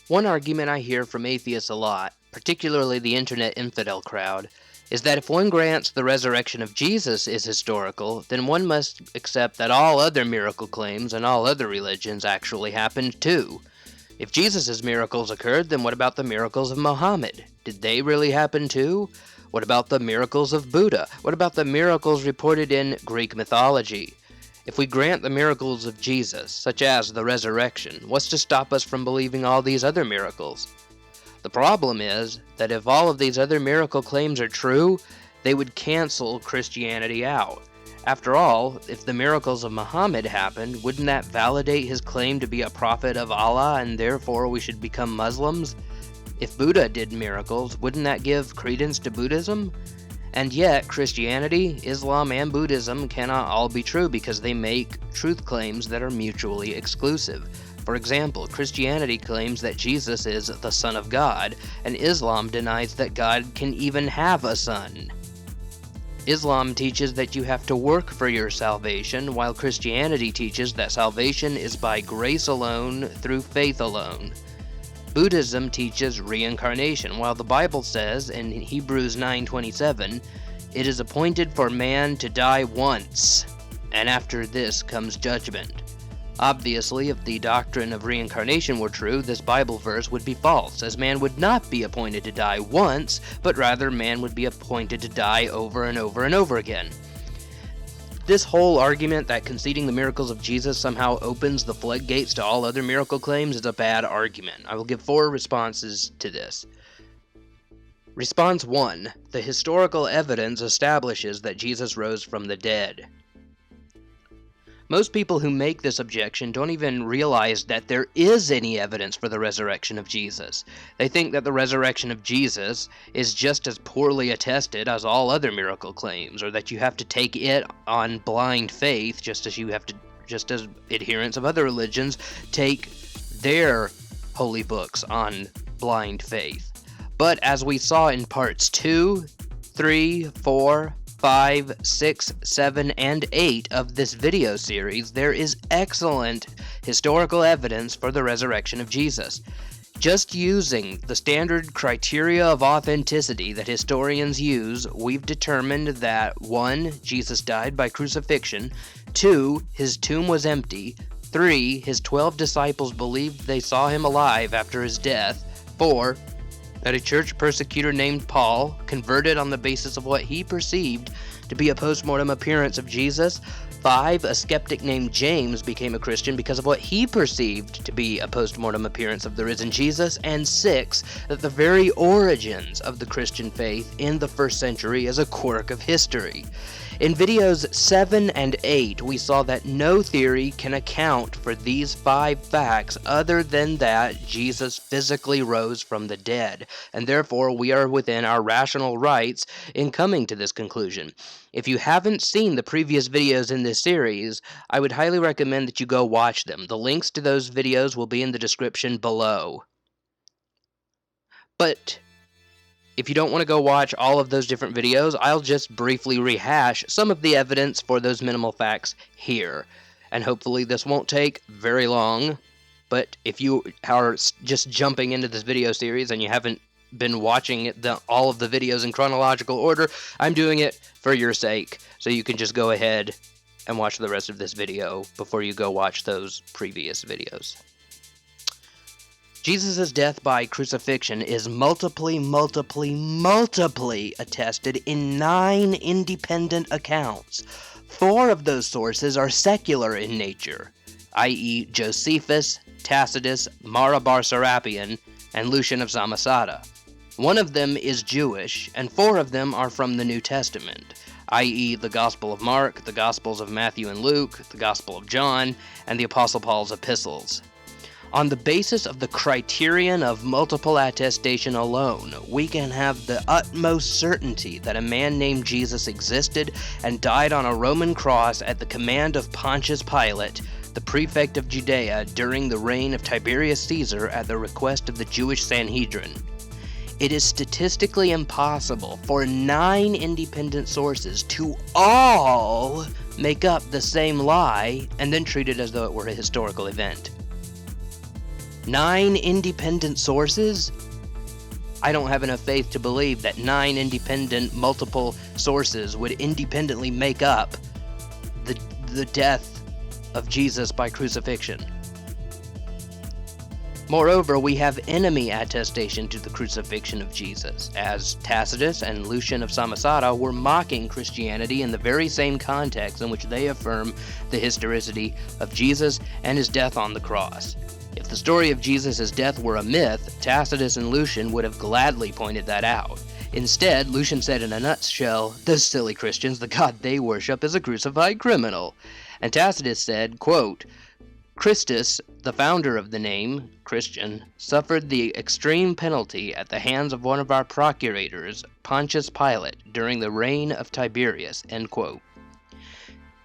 One argument I hear from atheists a lot, particularly the internet infidel crowd, is that if one grants the resurrection of Jesus is historical, then one must accept that all other miracle claims and all other religions actually happened too. If Jesus' miracles occurred, then what about the miracles of Muhammad? Did they really happen too? What about the miracles of Buddha? What about the miracles reported in Greek mythology? If we grant the miracles of Jesus, such as the resurrection, what's to stop us from believing all these other miracles? The problem is that if all of these other miracle claims are true, they would cancel Christianity out. After all, if the miracles of Muhammad happened, wouldn't that validate his claim to be a prophet of Allah and therefore we should become Muslims? If Buddha did miracles, wouldn't that give credence to Buddhism? And yet, Christianity, Islam, and Buddhism cannot all be true because they make truth claims that are mutually exclusive. For example, Christianity claims that Jesus is the Son of God, and Islam denies that God can even have a son. Islam teaches that you have to work for your salvation, while Christianity teaches that salvation is by grace alone, through faith alone. Buddhism teaches reincarnation, while the Bible says in Hebrews 9:27, "It is appointed for man to die once, and after this comes judgment." Obviously, if the doctrine of reincarnation were true, this Bible verse would be false, as man would not be appointed to die once, but rather man would be appointed to die over and over and over again. This whole argument that conceding the miracles of Jesus somehow opens the floodgates to all other miracle claims is a bad argument. I will give 4 responses to this. Response 1. The historical evidence establishes that Jesus rose from the dead. Most people who make this objection don't even realize that there is any evidence for the resurrection of Jesus. They think that the resurrection of Jesus is just as poorly attested as all other miracle claims, or that you have to take it on blind faith, just as adherents of other religions take their holy books on blind faith. But as we saw in parts 2, 3, 4, 5, 6, 7, and 8 of this video series, there is excellent historical evidence for the resurrection of Jesus. Just using the standard criteria of authenticity that historians use, we've determined that 1. Jesus died by crucifixion, 2. His tomb was empty, 3. His 12 disciples believed they saw him alive after his death, 4. That a church persecutor named Paul converted on the basis of what he perceived to be a post-mortem appearance of Jesus. 5. A skeptic named James became a Christian because of what he perceived to be a post-mortem appearance of the risen Jesus. And 6. That the very origins of the Christian faith in the 1st century is a quirk of history. In videos 7 and 8, we saw that no theory can account for these 5 facts other than that Jesus physically rose from the dead, and therefore we are within our rational rights in coming to this conclusion. If you haven't seen the previous videos in this series, I would highly recommend that you go watch them. The links to those videos will be in the description below. But if you don't want to go watch all of those different videos, I'll just briefly rehash some of the evidence for those minimal facts here. And hopefully this won't take very long, but if you are just jumping into this video series and you haven't been watching all of the videos in chronological order, I'm doing it for your sake, so you can just go ahead and watch the rest of this video before you go watch those previous videos. Jesus' death by crucifixion is multiply attested in 9 independent accounts. 4 of those sources are secular in nature, i.e. Josephus, Tacitus, Mara Serapion, and Lucian of Samosata. 1 of them is Jewish, and 4 of them are from the New Testament, i.e. the Gospel of Mark, the Gospels of Matthew and Luke, the Gospel of John, and the Apostle Paul's epistles. On the basis of the criterion of multiple attestation alone, we can have the utmost certainty that a man named Jesus existed and died on a Roman cross at the command of Pontius Pilate, the prefect of Judea, during the reign of Tiberius Caesar at the request of the Jewish Sanhedrin. It is statistically impossible for 9 independent sources to all make up the same lie and then treat it as though it were a historical event. 9 independent sources? I don't have enough faith to believe that 9 independent, multiple sources would independently make up the death of Jesus by crucifixion. Moreover, we have enemy attestation to the crucifixion of Jesus, as Tacitus and Lucian of Samosata were mocking Christianity in the very same context in which they affirm the historicity of Jesus and his death on the cross. If the story of Jesus' death were a myth, Tacitus and Lucian would have gladly pointed that out. Instead, Lucian said in a nutshell, "Those silly Christians, the God they worship is a crucified criminal." And Tacitus said, quote, "Christus, the founder of the name, Christian, suffered the extreme penalty at the hands of one of our procurators, Pontius Pilate, during the reign of Tiberius," end quote.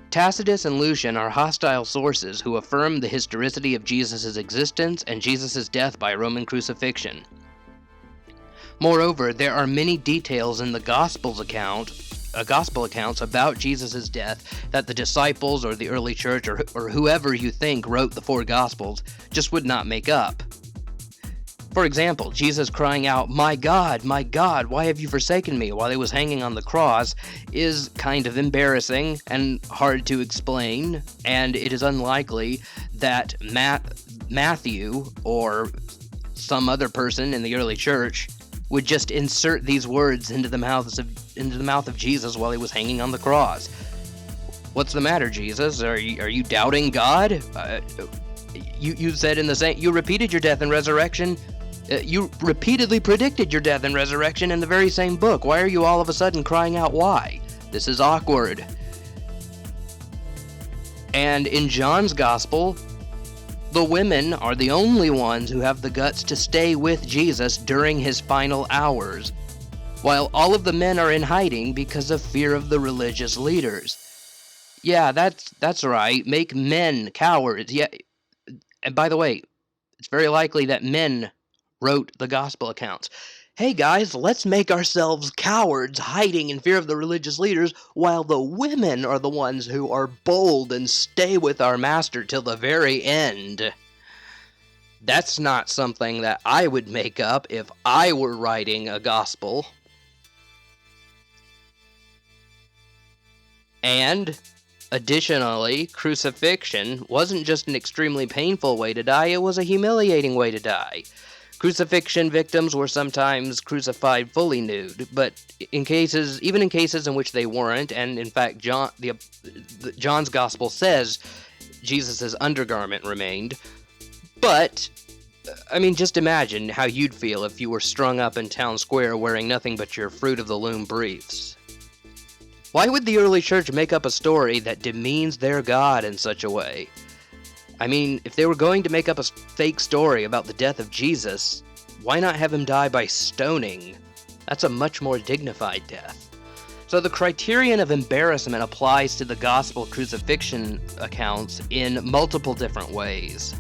Tacitus and Lucian are hostile sources who affirm the historicity of Jesus' existence and Jesus' death by Roman crucifixion. Moreover, there are many details in the gospel accounts about Jesus' death that the disciples or the early church or whoever you think wrote the 4 gospels just would not make up. For example, Jesus crying out, my God, why have you forsaken me?" while he was hanging on the cross is kind of embarrassing and hard to explain, and it is unlikely that Matthew or some other person in the early church would just insert these words into the mouth of Jesus while he was hanging on the cross. "What's the matter, Jesus? Are you doubting God? You said you repeated your death and resurrection. You repeatedly predicted your death and resurrection in the very same book. Why are you all of a sudden crying out, why? This is awkward." And in John's gospel, the women are the only ones who have the guts to stay with Jesus during his final hours, while all of the men are in hiding because of fear of the religious leaders. Yeah, that's right. Make men cowards. Yeah, and by the way, it's very likely that men wrote the gospel accounts. Hey guys, let's make ourselves cowards hiding in fear of the religious leaders while the women are the ones who are bold and stay with our master till the very end. That's not something that I would make up if I were writing a gospel. And additionally, crucifixion wasn't just an extremely painful way to die, it was a humiliating way to die. Crucifixion victims were sometimes crucified fully nude, but even in cases in which they weren't, and in fact John's gospel says Jesus' undergarment remained. But, I mean, just imagine how you'd feel if you were strung up in town square wearing nothing but your Fruit of the Loom briefs. Why would the early church make up a story that demeans their God in such a way? I mean, if they were going to make up a fake story about the death of Jesus, why not have him die by stoning? That's a much more dignified death. So the criterion of embarrassment applies to the gospel crucifixion accounts in multiple different ways.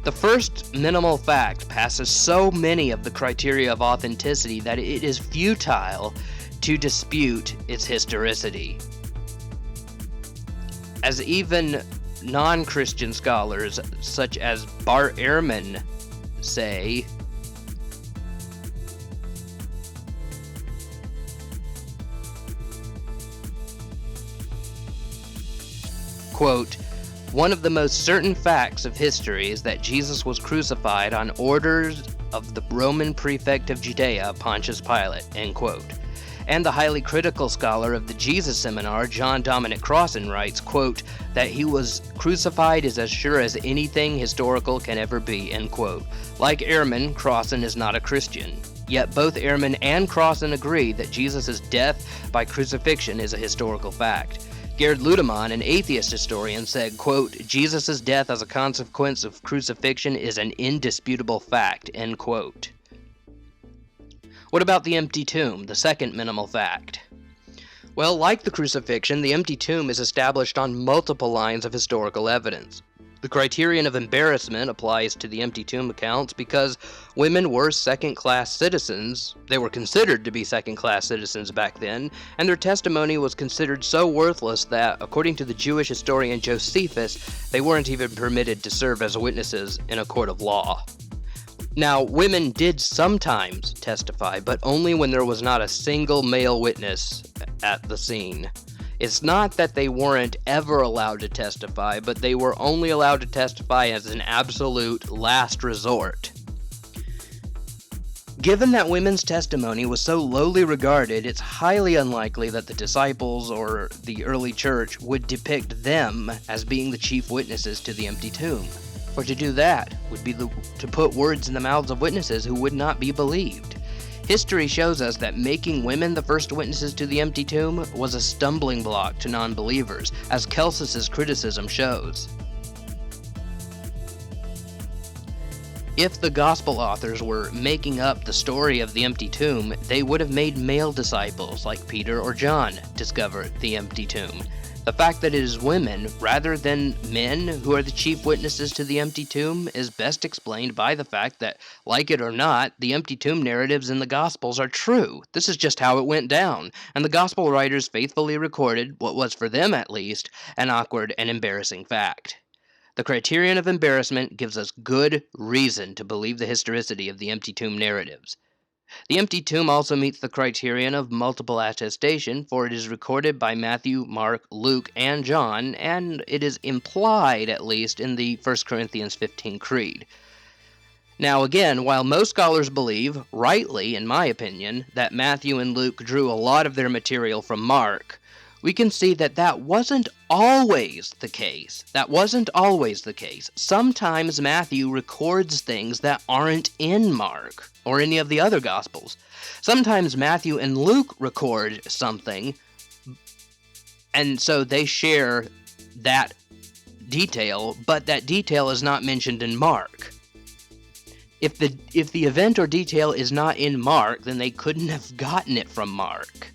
The first minimal fact passes so many of the criteria of authenticity that it is futile to dispute its historicity. As even non-Christian scholars, such as Bart Ehrman, say, quote, "One of the most certain facts of history is that Jesus was crucified on orders of the Roman prefect of Judea, Pontius Pilate," end quote. And the highly critical scholar of the Jesus Seminar, John Dominic Crossan, writes, quote, "that he was crucified is as sure as anything historical can ever be," end quote. Like Ehrman, Crossan is not a Christian. Yet both Ehrman and Crossan agree that Jesus' death by crucifixion is a historical fact. Gerd Ludemann, an atheist historian, said, quote, "Jesus' death as a consequence of crucifixion is an indisputable fact," end quote. What about the empty tomb, the second minimal fact? Well, like the crucifixion, the empty tomb is established on multiple lines of historical evidence. The criterion of embarrassment applies to the empty tomb accounts because women were second-class citizens. They were considered to be second-class citizens back then, and their testimony was considered so worthless that, according to the Jewish historian Josephus, they weren't even permitted to serve as witnesses in a court of law. Now, women did sometimes testify, but only when there was not a single male witness at the scene. It's not that they weren't ever allowed to testify, but they were only allowed to testify as an absolute last resort. Given that women's testimony was so lowly regarded, it's highly unlikely that the disciples or the early church would depict them as being the chief witnesses to the empty tomb. For to do that would be to put words in the mouths of witnesses who would not be believed. History shows us that making women the first witnesses to the empty tomb was a stumbling block to non-believers, as Celsus's criticism shows. If the gospel authors were making up the story of the empty tomb, they would have made male disciples like Peter or John discover the empty tomb. The fact that it is women, rather than men, who are the chief witnesses to the empty tomb is best explained by the fact that, like it or not, the empty tomb narratives in the Gospels are true. This is just how it went down, and the Gospel writers faithfully recorded what was, for them at least, an awkward and embarrassing fact. The criterion of embarrassment gives us good reason to believe the historicity of the empty tomb narratives. The empty tomb also meets the criterion of multiple attestation, for it is recorded by Matthew, Mark, Luke, and John, and it is implied, at least, in the 1 Corinthians 15 Creed. Now again, while most scholars believe, rightly in my opinion, that Matthew and Luke drew a lot of their material from Mark, we can see that that wasn't always the case. Sometimes Matthew records things that aren't in Mark or any of the other Gospels. Sometimes Matthew and Luke record something, and so they share that detail, but that detail is not mentioned in Mark. If the event or detail is not in Mark, then they couldn't have gotten it from Mark.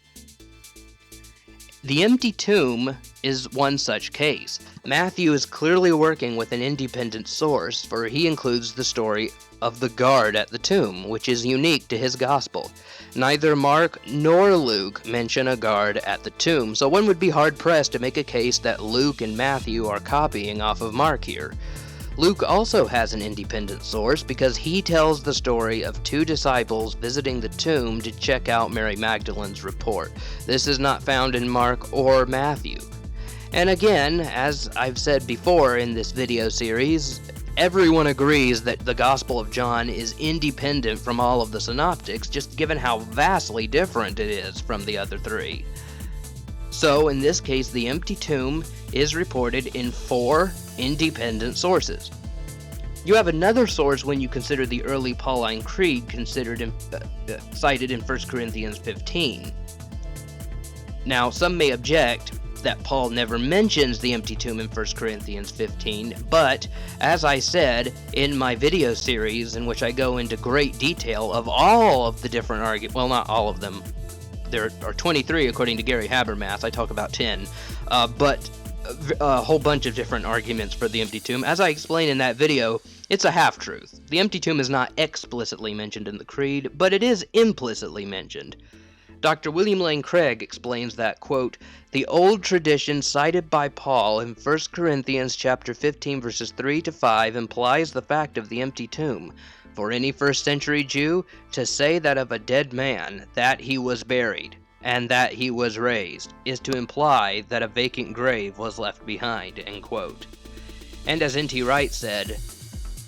The empty tomb is one such case. Matthew is clearly working with an independent source, for he includes the story of the guard at the tomb, which is unique to his gospel. Neither Mark nor Luke mention a guard at the tomb, so one would be hard-pressed to make a case that Luke and Matthew are copying off of Mark here. Luke also has an independent source because he tells the story of two disciples visiting the tomb to check out Mary Magdalene's report. This is not found in Mark or Matthew. And again, as I've said before in this video series, everyone agrees that the Gospel of John is independent from all of the synoptics, just given how vastly different it is from the other three. So, in this case, the empty tomb is reported in 4 independent sources. You have another source when you consider the early Pauline Creed cited in 1 Corinthians 15. Now, some may object that Paul never mentions the empty tomb in 1 Corinthians 15, but, as I said in my video series in which I go into great detail of all of the different arguments, well, not all of them, there are 23 according to Gary Habermas, I talk about 10, but a whole bunch of different arguments for the empty tomb. As I explained in that video, it's a half-truth. The empty tomb is not explicitly mentioned in the Creed, but it is implicitly mentioned. Dr. William Lane Craig explains that, quote, "The old tradition cited by Paul in 1 Corinthians chapter 15 verses 3 to 5 implies the fact of the empty tomb. For any first-century Jew, to say that of a dead man, that he was buried, and that he was raised, is to imply that a vacant grave was left behind," end quote. And as N.T. Wright said,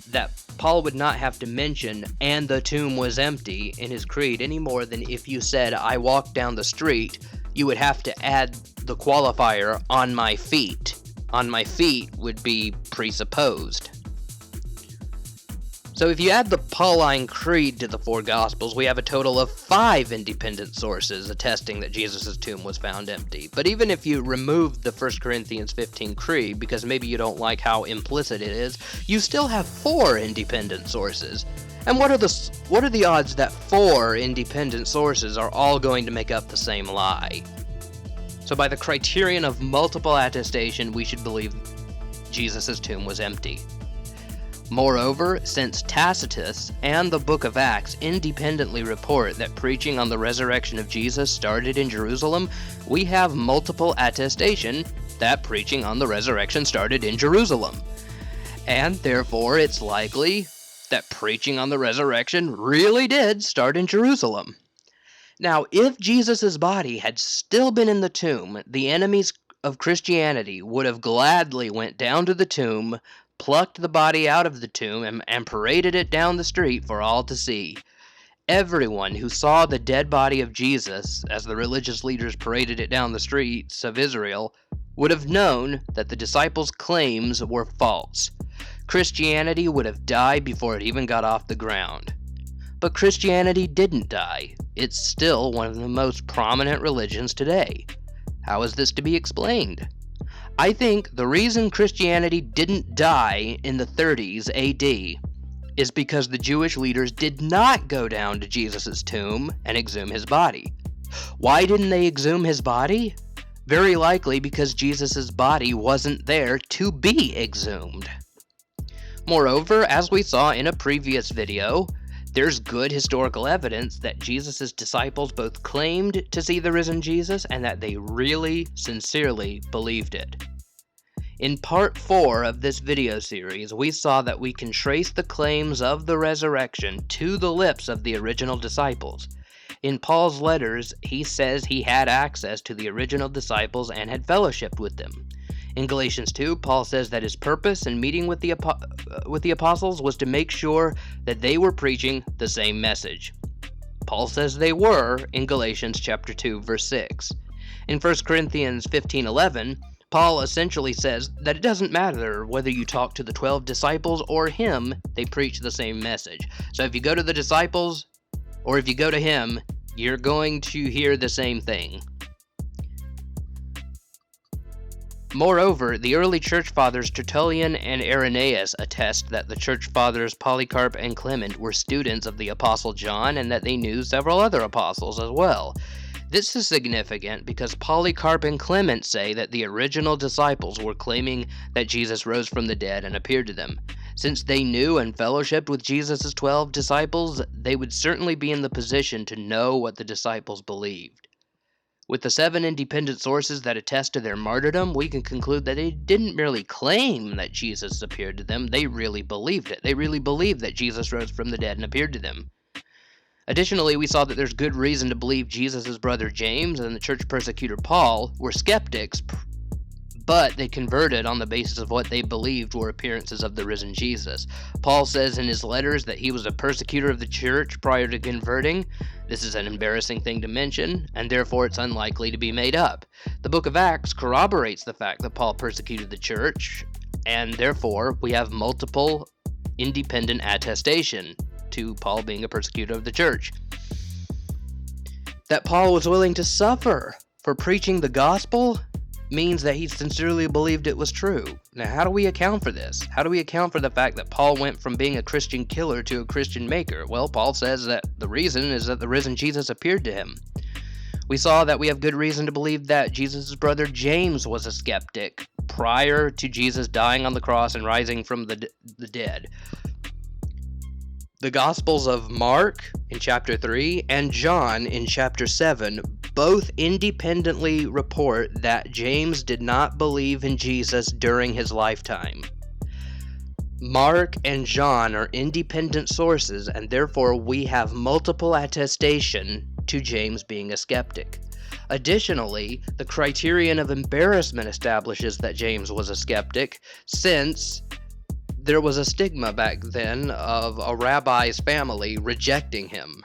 that Paul would not have to mention, "and the tomb was empty," in his creed any more than if you said, "I walked down the street," you would have to add the qualifier, "on my feet." "On my feet" would be presupposed. So if you add the Pauline Creed to the 4 Gospels, we have a total of 5 independent sources attesting that Jesus' tomb was found empty. But even if you remove the 1 Corinthians 15 Creed, because maybe you don't like how implicit it is, you still have 4 independent sources. And what are the odds that 4 independent sources are all going to make up the same lie? So by the criterion of multiple attestation, we should believe Jesus' tomb was empty. Moreover, since Tacitus and the Book of Acts independently report that preaching on the resurrection of Jesus started in Jerusalem, we have multiple attestation that preaching on the resurrection started in Jerusalem. And therefore, it's likely that preaching on the resurrection really did start in Jerusalem. Now, if Jesus' body had still been in the tomb, the enemies of Christianity would have gladly went down to the tomb, plucked the body out of the tomb, and paraded it down the street for all to see. Everyone who saw the dead body of Jesus, as the religious leaders paraded it down the streets of Israel, would have known that the disciples' claims were false. Christianity would have died before it even got off the ground. But Christianity didn't die. It's still one of the most prominent religions today. How is this to be explained? I think the reason Christianity didn't die in the 30s AD is because the Jewish leaders did not go down to Jesus' tomb and exhume his body. Why didn't they exhume his body? Very likely because Jesus' body wasn't there to be exhumed. Moreover, as we saw in a previous video, there's good historical evidence that Jesus' disciples both claimed to see the risen Jesus and that they really, sincerely believed it. In part 4 of this video series, we saw that we can trace the claims of the resurrection to the lips of the original disciples. In Paul's letters, he says he had access to the original disciples and had fellowshiped with them. In Galatians 2, Paul says that his purpose in meeting with the apostles was to make sure that they were preaching the same message. Paul says they were in Galatians chapter 2, verse 6. In 1 Corinthians 15:11, Paul essentially says that it doesn't matter whether you talk to the 12 disciples or him, they preach the same message. So if you go to the disciples or if you go to him, you're going to hear the same thing. Moreover, the early church fathers Tertullian and Irenaeus attest that the church fathers Polycarp and Clement were students of the Apostle John and that they knew several other apostles as well. This is significant because Polycarp and Clement say that the original disciples were claiming that Jesus rose from the dead and appeared to them. Since they knew and fellowshipped with Jesus' 12 disciples, they would certainly be in the position to know what the disciples believed. With the 7 independent sources that attest to their martyrdom, we can conclude that they didn't merely claim that Jesus appeared to them, they really believed it. They really believed that Jesus rose from the dead and appeared to them. Additionally, we saw that there's good reason to believe Jesus' brother James and the church persecutor Paul were skeptics, but they converted on the basis of what they believed were appearances of the risen Jesus. Paul says in his letters that he was a persecutor of the church prior to converting. This is an embarrassing thing to mention, and therefore it's unlikely to be made up. The book of Acts corroborates the fact that Paul persecuted the church, and therefore we have multiple independent attestation to Paul being a persecutor of the church. That Paul was willing to suffer for preaching the gospel means that he sincerely believed it was true. Now, how do we account for this? How do we account for the fact that Paul went from being a Christian killer to a Christian maker? Well, Paul says that the reason is that the risen Jesus appeared to him. We saw that we have good reason to believe that Jesus' brother James was a skeptic prior to Jesus dying on the cross and rising from the dead. The Gospels of Mark in chapter 3 and John in chapter 7 both independently report that James did not believe in Jesus during his lifetime. Mark and John are independent sources, and therefore we have multiple attestation to James being a skeptic. Additionally, the criterion of embarrassment establishes that James was a skeptic, since there was a stigma back then of a rabbi's family rejecting him.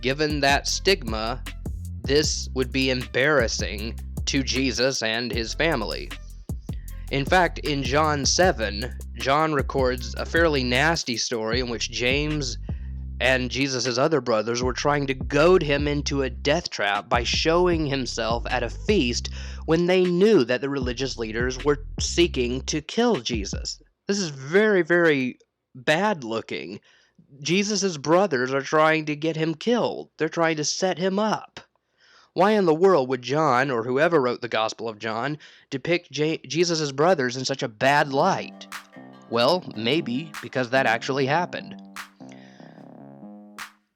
Given that stigma, this would be embarrassing to Jesus and his family. In fact, in John 7, John records a fairly nasty story in which James and Jesus' other brothers were trying to goad him into a death trap by showing himself at a feast when they knew that the religious leaders were seeking to kill Jesus. This is very, very bad looking. Jesus' brothers are trying to get him killed. They're trying to set him up. Why in the world would John, or whoever wrote the Gospel of John, depict Jesus' brothers in such a bad light? Well, maybe because that actually happened.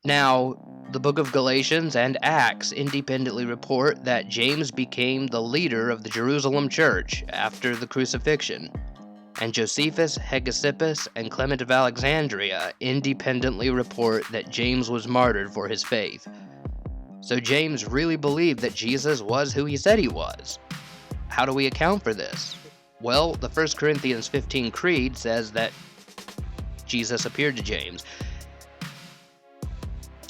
Now, the book of Galatians and Acts independently report that James became the leader of the Jerusalem church after the crucifixion, and Josephus, Hegesippus, and Clement of Alexandria independently report that James was martyred for his faith. So James really believed that Jesus was who he said he was. How do we account for this? Well, the 1 Corinthians 15 Creed says that Jesus appeared to James.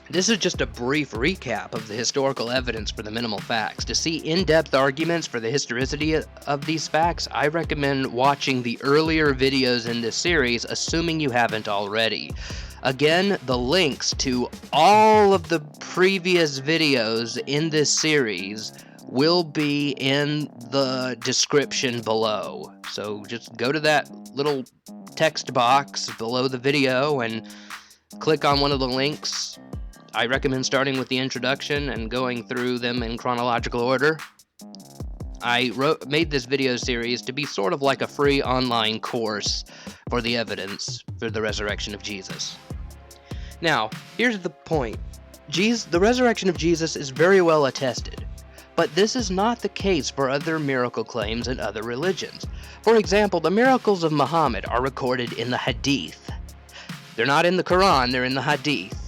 This is just a brief recap of the historical evidence for the minimal facts. To see in-depth arguments for the historicity of these facts, I recommend watching the earlier videos in this series, assuming you haven't already. Again, the links to all of the previous videos in this series will be in the description below. So just go to that little text box below the video and click on one of the links. I recommend starting with the introduction and going through them in chronological order. I made this video series to be sort of like a free online course for the evidence for the resurrection of Jesus. Now, here's the point. The resurrection of Jesus is very well attested, but this is not the case for other miracle claims in other religions. For example, the miracles of Muhammad are recorded in the Hadith. They're not in the Quran, they're in the Hadith.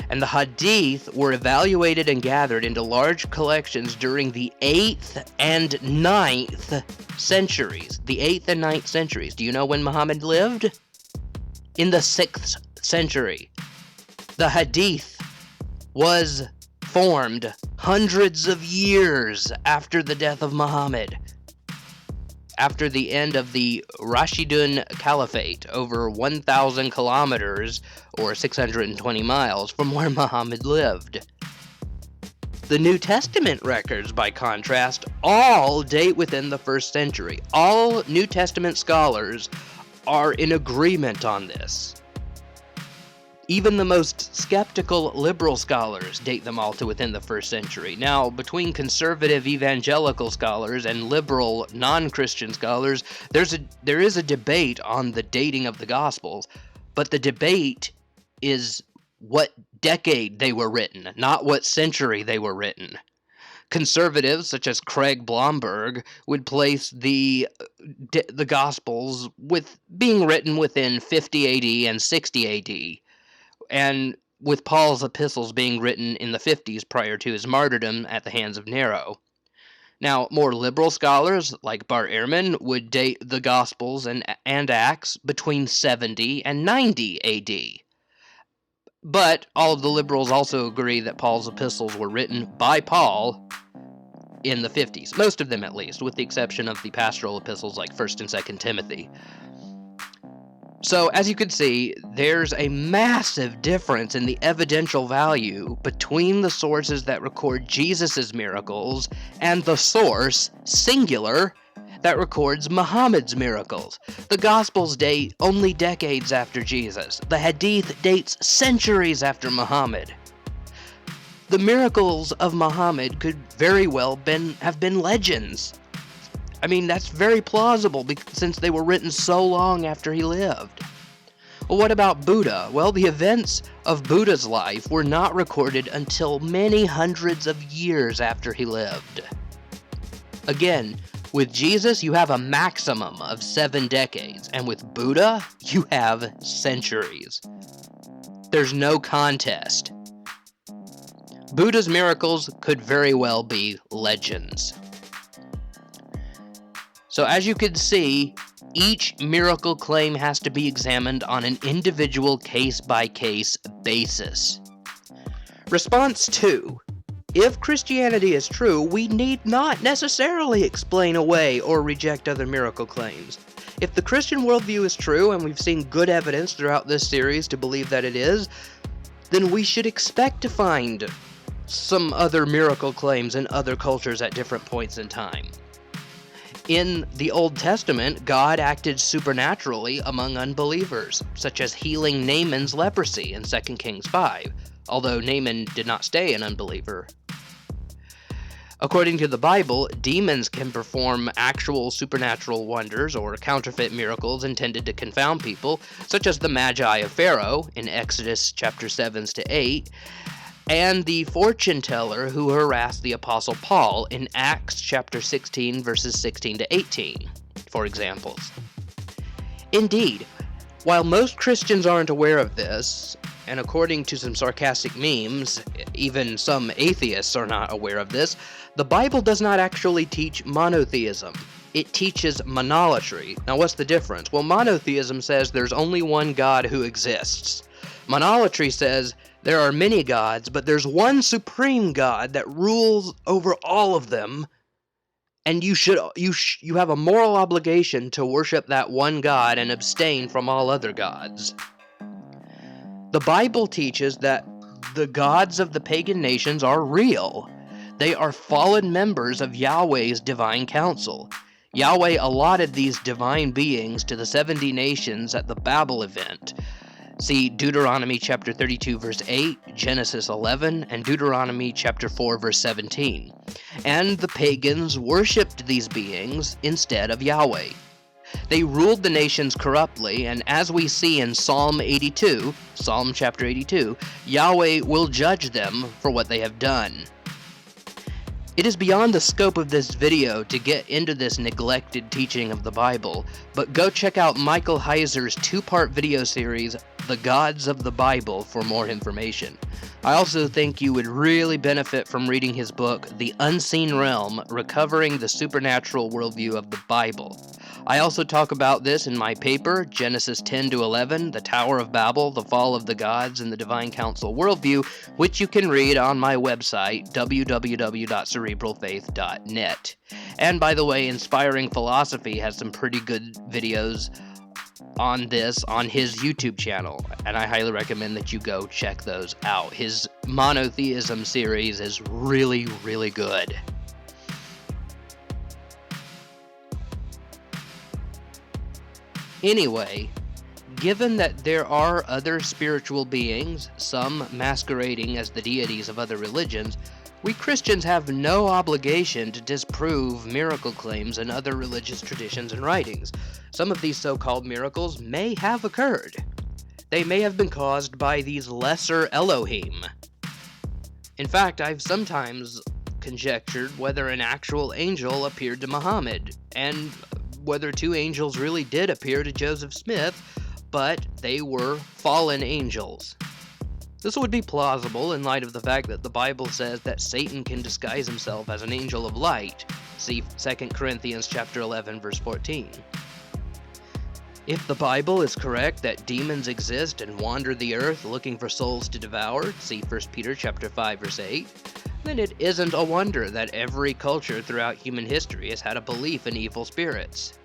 And the Hadith were evaluated and gathered into large collections during the 8th and 9th centuries. The 8th and 9th centuries. Do you know when Muhammad lived? In the 6th century. The Hadith was formed hundreds of years after the death of Muhammad. After the end of the Rashidun Caliphate, over 1,000 kilometers, or 620 miles, from where Muhammad lived. The New Testament records, by contrast, all date within the 1st century. All New Testament scholars are in agreement on this. Even the most skeptical liberal scholars date them all to within the 1st century. Now, between conservative evangelical scholars and liberal non-Christian scholars, there is a debate on the dating of the Gospels, but the debate is what decade they were written, not what century they were written. Conservatives, such as Craig Blomberg, would place the Gospels with being written within 50 AD and 60 AD. And with Paul's epistles being written in the 50s prior to his martyrdom at the hands of Nero. Now, more liberal scholars, like Bart Ehrman, would date the Gospels and Acts between 70 and 90 AD. But all of the liberals also agree that Paul's epistles were written by Paul in the 50s, most of them at least, with the exception of the pastoral epistles like 1st and 2nd Timothy. So, as you can see, there's a massive difference in the evidential value between the sources that record Jesus' miracles and the source, singular, that records Muhammad's miracles. The Gospels date only decades after Jesus. The Hadith dates centuries after Muhammad. The miracles of Muhammad could very well have been legends. I mean, that's very plausible since they were written so long after he lived. Well, what about Buddha? Well, the events of Buddha's life were not recorded until many hundreds of years after he lived. Again, with Jesus, you have a maximum of 7 decades, and with Buddha, you have centuries. There's no contest. Buddha's miracles could very well be legends. So as you can see, each miracle claim has to be examined on an individual case-by-case basis. Response 2. If Christianity is true, we need not necessarily explain away or reject other miracle claims. If the Christian worldview is true, and we've seen good evidence throughout this series to believe that it is, then we should expect to find some other miracle claims in other cultures at different points in time. In the Old Testament, God acted supernaturally among unbelievers, such as healing Naaman's leprosy in 2 Kings 5, although Naaman did not stay an unbeliever. According to the Bible, demons can perform actual supernatural wonders or counterfeit miracles intended to confound people, such as the Magi of Pharaoh in Exodus chapter 7-8, and the fortune teller who harassed the Apostle Paul in Acts chapter 16 verses 16-18, for examples. Indeed, while most Christians aren't aware of this, and according to some sarcastic memes, even some atheists are not aware of this, the Bible does not actually teach monotheism. It teaches monolatry. Now what's the difference? Well, monotheism says there's only one God who exists. Monolatry says there are many gods, but there's one supreme God that rules over all of them, and you have a moral obligation to worship that one God and abstain from all other gods. The Bible teaches that the gods of the pagan nations are real. They are fallen members of Yahweh's divine council. Yahweh allotted these divine beings to the 70 nations at the Babel event. See Deuteronomy chapter 32 verse 8, Genesis 11, and Deuteronomy chapter 4 verse 17. And the pagans worshipped these beings instead of Yahweh. They ruled the nations corruptly, and as we see in Psalm chapter 82, Yahweh will judge them for what they have done. It is beyond the scope of this video to get into this neglected teaching of the Bible, but go check out Michael Heiser's 2-part video series, The Gods of the Bible, for more information. I also think you would really benefit from reading his book, The Unseen Realm, Recovering the Supernatural Worldview of the Bible. I also talk about this in my paper, Genesis 10-11, The Tower of Babel, The Fall of the Gods, and the Divine Council Worldview, which you can read on my website, www.cerebralfaith.net. And by the way, Inspiring Philosophy has some pretty good videos on this on his YouTube channel, and I highly recommend that you go check those out. His monotheism series is really, really good. Anyway, given that there are other spiritual beings, some masquerading as the deities of other religions, we Christians have no obligation to disprove miracle claims in other religious traditions and writings. Some of these so-called miracles may have occurred. They may have been caused by these lesser Elohim. In fact, I've sometimes conjectured whether an actual angel appeared to Muhammad, and whether 2 angels really did appear to Joseph Smith, but they were fallen angels. This would be plausible in light of the fact that the Bible says that Satan can disguise himself as an angel of light. See 2 Corinthians chapter 11 verse 14. If the Bible is correct that demons exist and wander the earth looking for souls to devour, see 1 Peter chapter 5 verse 8, then it isn't a wonder that every culture throughout human history has had a belief in evil spirits.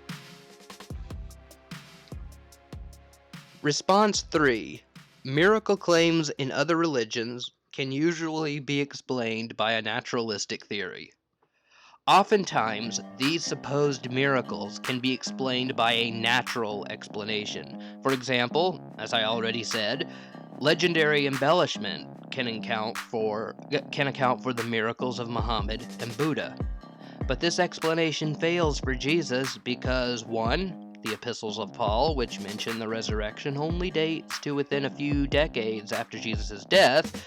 Response 3. Miracle claims in other religions can usually be explained by a naturalistic theory. Oftentimes, these supposed miracles can be explained by a natural explanation. For example, as I already said, legendary embellishment can account for the miracles of Muhammad and Buddha. But this explanation fails for Jesus because 1. The epistles of Paul, which mention the resurrection, only dates to within a few decades after Jesus' death.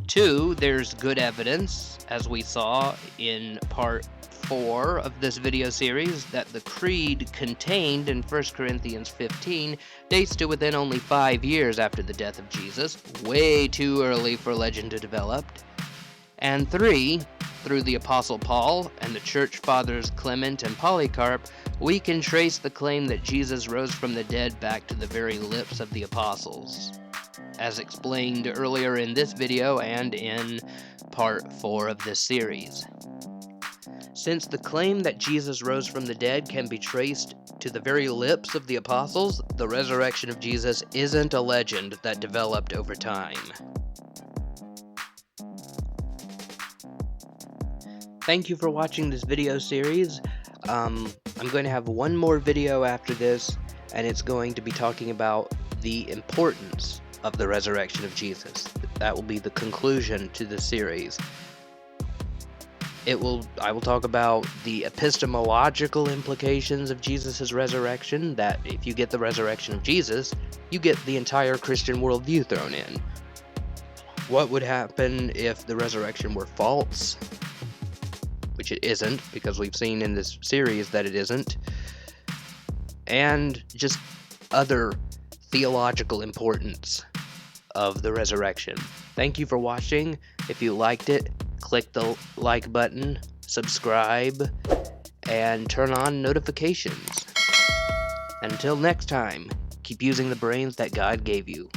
2. There's good evidence, as we saw in part 4 of this video series, that the creed contained in 1 Corinthians 15 dates to within only 5 years after the death of Jesus, way too early for legend to develop. And 3, through the Apostle Paul and the Church Fathers Clement and Polycarp, we can trace the claim that Jesus rose from the dead back to the very lips of the apostles, as explained earlier in this video and in part 4 of this series. Since the claim that Jesus rose from the dead can be traced to the very lips of the apostles, the resurrection of Jesus isn't a legend that developed over time. Thank you for watching this video series. I'm going to have one more video after this, and it's going to be talking about the importance of the resurrection of Jesus. That will be the conclusion to the series. I will talk about the epistemological implications of Jesus' resurrection, that if you get the resurrection of Jesus, you get the entire Christian worldview thrown in. What would happen if the resurrection were false? Which it isn't, because we've seen in this series that it isn't. And just other theological importance of the resurrection. Thank you for watching. If you liked it, click the like button, subscribe, and turn on notifications. Until next time, keep using the brains that God gave you.